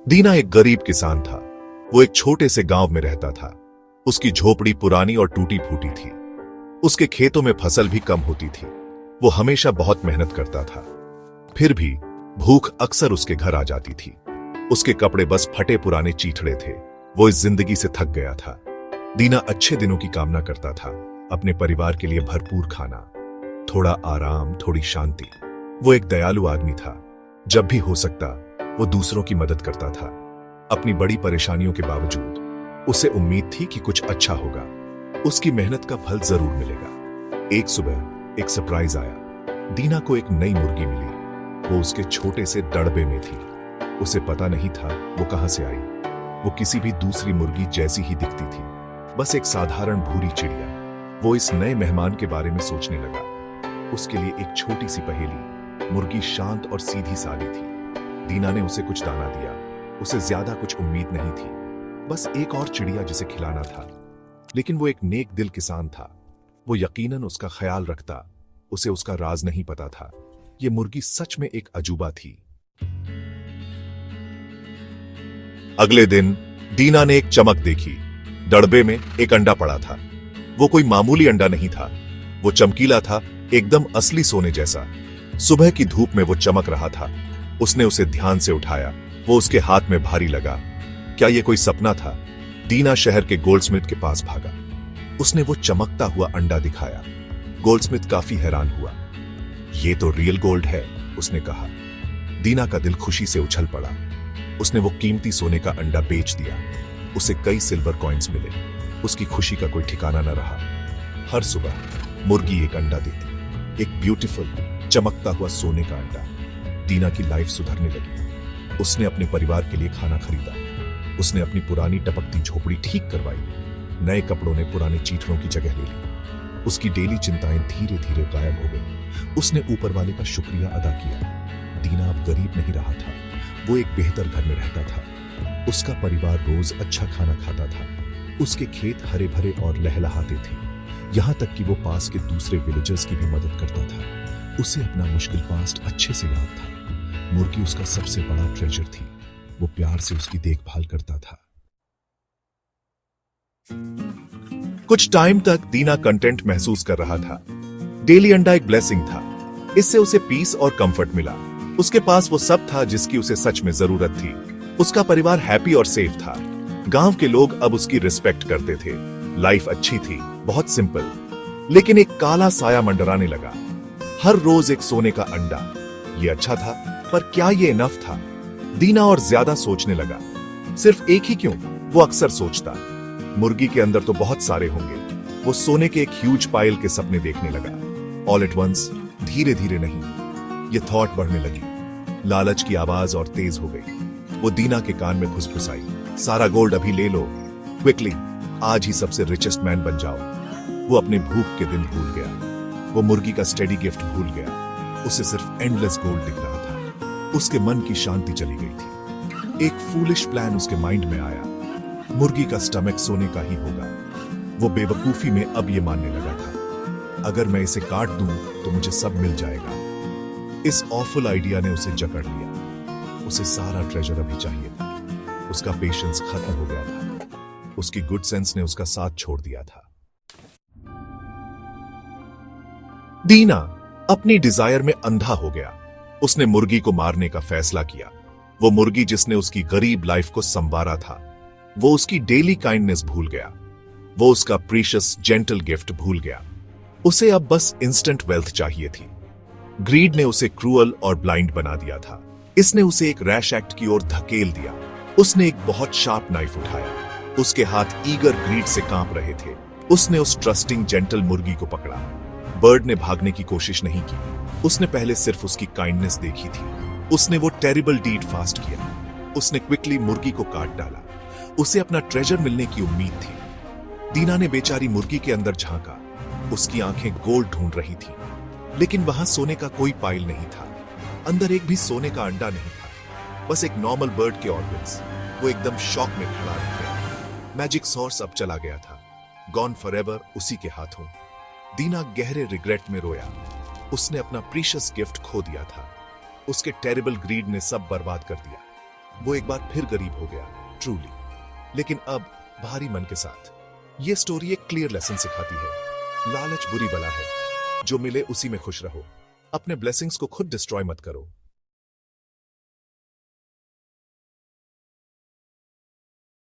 दीना एक गरीब किसान था। वो एक छोटे से गांव में रहता था। उसकी झोपड़ी पुरानी और टूटी फूटी थी। उसके खेतों में फसल भी कम होती थी। वो हमेशा बहुत मेहनत करता था। फिर भी भूख अक्सर उसके घर आ जाती थी। उसके कपड़े बस फटे पुराने चीथड़े थे। वो इस जिंदगी से थक गया था। दीना अच्छे दिनों की कामना करता था, अपने परिवार के लिए भरपूर खाना, थोड़ा आराम, थोड़ी शांति। वो एक दयालु आदमी था। जब भी हो सकता वो दूसरों की मदद करता था। अपनी बड़ी परेशानियों के बावजूद उसे उम्मीद थी कि कुछ अच्छा होगा। उसकी मेहनत का फल जरूर मिलेगा। एक सुबह एक सरप्राइज आया। दीना को एक नई मुर्गी मिली। वो उसके छोटे से दड़बे में थी। उसे पता नहीं था वो कहां से आई। वो किसी भी दूसरी मुर्गी जैसी ही दिखती थी, बस एक साधारण भूरी चिड़िया। वो इस नए मेहमान के बारे में सोचने लगा। उसके लिए एक छोटी सी पहेली। मुर्गी शांत और सीधी सादी थी। दीना ने उसे कुछ दाना दिया। उसे ज्यादा कुछ उम्मीद नहीं थी, बस एक और चिड़िया जिसे खिलाना था। लेकिन वो एक नेक दिल किसान था। वो यकीनन उसका ख्याल रखता। उसे उसका राज नहीं पता था। ये मुर्गी सच में एक अजूबा थी। अगले दिन दीना ने एक चमक देखी। दड़बे में एक अंडा पड़ा था। वो कोई मामूली अंडा नहीं था। वो चमकीला था, एकदम असली सोने जैसा। सुबह की धूप में वो चमक रहा था। उसने उसे ध्यान से उठाया। वो उसके हाथ में भारी लगा। क्या ये कोई सपना था? दीना शहर के गोल्डस्मिथ के पास भागा। उसने वो चमकता हुआ अंडा दिखाया। गोल्डस्मिथ काफी हैरान हुआ। ये तो रियल गोल्ड है, उसने कहा। दीना का दिल खुशी से उछल पड़ा। उसने वो कीमती सोने का अंडा बेच दिया। उसे कई सिल्वर कॉइन्स मिले। उसकी खुशी का कोई ठिकाना न रहा। हर सुबह मुर्गी एक अंडा देती, एक ब्यूटीफुल चमकता हुआ सोने का अंडा। दीना की लाइफ सुधरने लगी। उसने अपने परिवार के लिए खाना खरीदा। उसने अपनी पुरानी टपकती झोपड़ी ठीक करवाई। नए कपड़ों ने पुराने चीथड़ों की जगह ले ली। उसकी डेली चिंताएं धीरे धीरे गायब हो गई। उसने ऊपर वाले का शुक्रिया अदा किया। दीना अब गरीब नहीं रहा था। वो एक बेहतर घर में रहता था। उसका परिवार रोज अच्छा खाना खाता था। उसके खेत हरे भरे और लहलहाते थे। यहां तक कि वो पास के दूसरे विलेजर्स की भी मदद करता था। उसे अपना मुश्किल पास्ट अच्छे से याद था। मुर्गी उसका सबसे बड़ा ट्रेजर थी। वो प्यार से उसकी देखभाल करता था। कुछ टाइम तक दीना कंटेंट महसूस कर रहा था। डेली अंडा एक ब्लेसिंग था। इससे उसे पीस और कंफर्ट मिला। उसके पास वो सब था जिसकी उसे सच में जरूरत थी। उसका परिवार हैप्पी और सेफ था। गांव के लोग अब उसकी रिस्पेक्ट करते थे। लाइफ अच्छी थी, बहुत सिंपल। लेकिन एक काला साया मंडराने लगा। हर रोज एक सोने का अंडा। ये अच्छा था, पर क्या ये इनफ था? दीना और ज्यादा सोचने लगा। सिर्फ एक ही क्यों, वो अक्सर सोचता। मुर्गी के अंदर तो बहुत सारे होंगे। वो सोने के एक ह्यूज पाइल के सपने देखने लगा। ऑल एट वंस, धीरे धीरे नहीं, ये थॉट बढ़ने लगी। लालच की आवाज और तेज हो गई। वो दीना के कान में फुसफुसाई, सारा गोल्ड अभी ले लो, क्विकली, आज ही सबसे रिचेस्ट मैन बन जाओ। वो अपने भूख के दिन भूल गया। वो मुर्गी का स्टेडी गिफ्ट भूल गया। उसे सिर्फ एंडलेस गोल्ड दिख रहा था। उसके मन की शांति चली गई थी। एक फूलिश प्लान उसके माइंड में आया। मुर्गी का स्टमक सोने का ही होगा। वो बेवकूफी में अब ये मानने लगा था, अगर मैं इसे काट दूं तो मुझे सब मिल जाएगा। इस ऑफुल आइडिया ने उसे जकड़ लिया। उसे सारा ट्रेजर अभी चाहिए था। उसका पेशेंस खत्म हो गया था। उसकी गुड सेंस ने उसका साथ छोड़ दिया था। दीना अपनी डिजायर में अंधा हो गया। उसने मुर्गी को मारने का फैसला किया। वो मुर्गी जिसने उसकी गरीब लाइफ को संवारा था। वो उसकी डेली काइंडनेस भूल गया। वो उसका प्रीशियस जेंटल गिफ्ट भूल गया। उसे अब बस इंस्टेंट वेल्थ चाहिए थी। ग्रीड ने उसे क्रूअल और ब्लाइंड बना दिया था। इसने उसे एक रैश एक्ट की ओर धकेल दिया। उसने एक बहुत शार्प नाइफ उठाया। उसके हाथ ईगर ग्रीड से कांप रहे थे। उसने उस ट्रस्टिंग जेंटल मुर्गी को पकड़ा। बर्ड ने भागने की कोशिश नहीं की। उसने पहले सिर्फ उसकी काइंडनेस देखी थी। उसने वो टेरिबल डीड फास्ट किया। उसने क्विकली मुर्गी को काट डाला। उसे अपना ट्रेजर मिलने की उम्मीद थी। दीना ने बेचारी मुर्गी के अंदर झांका। उसकी आंखें गोल्ड ढूंढ रही थी, लेकिन वहां सोने का कोई पाइल नहीं था। अंदर एक भी सोने का अंडा नहीं था, बस एक नॉर्मल बर्ड के ऑर्गन्स। वो एकदम शॉक में खड़ा रह गया। मैजिक सोर्स अब चला गया था, गॉन फॉरएवर उसी के हाथों। दीना गहरे रिग्रेट में रोया। उसने अपना प्रीशियस गिफ्ट खो दिया था। उसके टेरिबल ग्रीड ने सब बर्बाद कर दिया। वो एक बार फिर गरीब हो गया, ट्रूली, लेकिन अब भारी मन के साथ। ये स्टोरी एक क्लियर लेसन सिखाती है, लालच बुरी बला है, जो मिले उसी में खुश रहो, अपने ब्लेसिंग्स को खुद डिस्ट्रॉय मत करो।